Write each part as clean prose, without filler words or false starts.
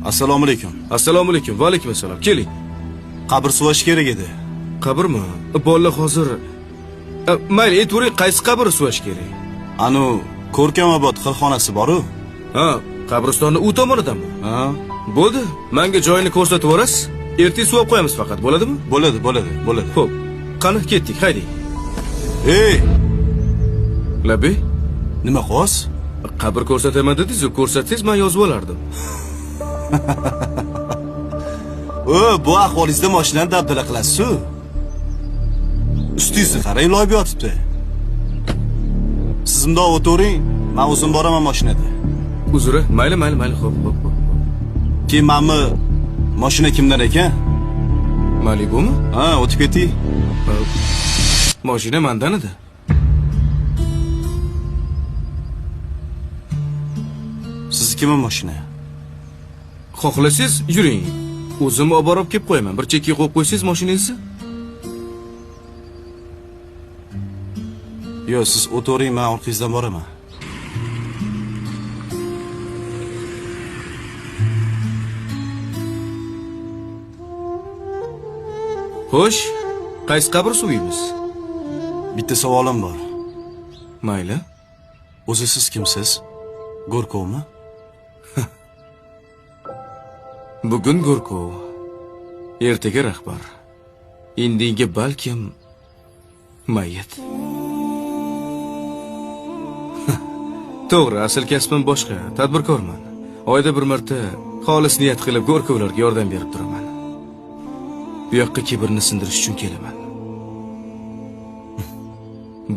Assalomu alaykum. Assalomu alaykum. Va alaykum assalom. Keling. Qabr suvash kerak edi. Qabrmi? Bolalar hozir. Mayli, aytavering, qaysi qabr suvash kerak? Anu Ko'rkamobod xilxonasi bor-ku. Ha, qabristonni u tomonidanmi? Ha, Bo'ldi. Menga joyini ko'rsatib yuborasiz. Ertaga suvab qo'yamiz faqat, bo'ladimi? Bo'ladi. Xo'p. Qani ketdik, hayding. Ey, Labi, nima xos? qabr ko'rsataman dedingiz-ku, ko'rsatsangiz men yozib olardim. Bu ahvolingizda mashinani dabdala qilasiz-ku. Ustingizni qarang, loyib yotibdi. Siz bundoq o'tiring, men o'zim boraman mashinada. Uzri, mayli, xo'p. Keyin menmi mashina kimdan ekan? Malibumi? Ha, o'tib keting. Mashina mendan edi. Siznikimi mashina? Xohlasangiz yuring. O'zim olib borib kelib qo'yaman. Bir chekkaga qo'yib qo'ysangiz mashinangizni. Yo'q, siz o'tiring, men orqangizdan boraman. Xo'sh, qaysi qabr suviymiz? Bitta savolim bor. Mayli. O'zi siz kimsiz? Go'rkovmi? Bugun Go'rkov, ertaga rahbar. Indinga balkim mayit. To'g'ri, asl kasbim boshqa, tadbirkorman. Oyda bir marta xolis niyat qilib Go'rkovlarga yordam berib turaman. Bu yoqqa kibrni sindirish uchun kelaman.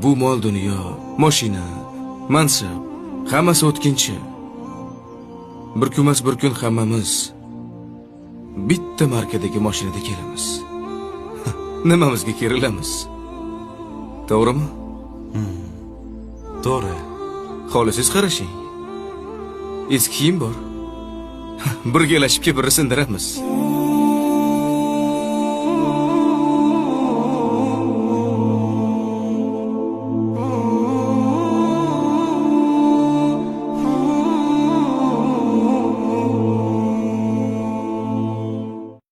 Bu mol dunyo, mashina, mansab, hammasi o'tkinchi. Bir kunmas bir kun hammamiz bitta markadagi mashinada kelamiz. Nimamizga kerilamiz? To'g'rimi? To'g'ri. Xohlasangiz qarashing. Eski kiyim bor. Birgalashib kibrni sindiramiz.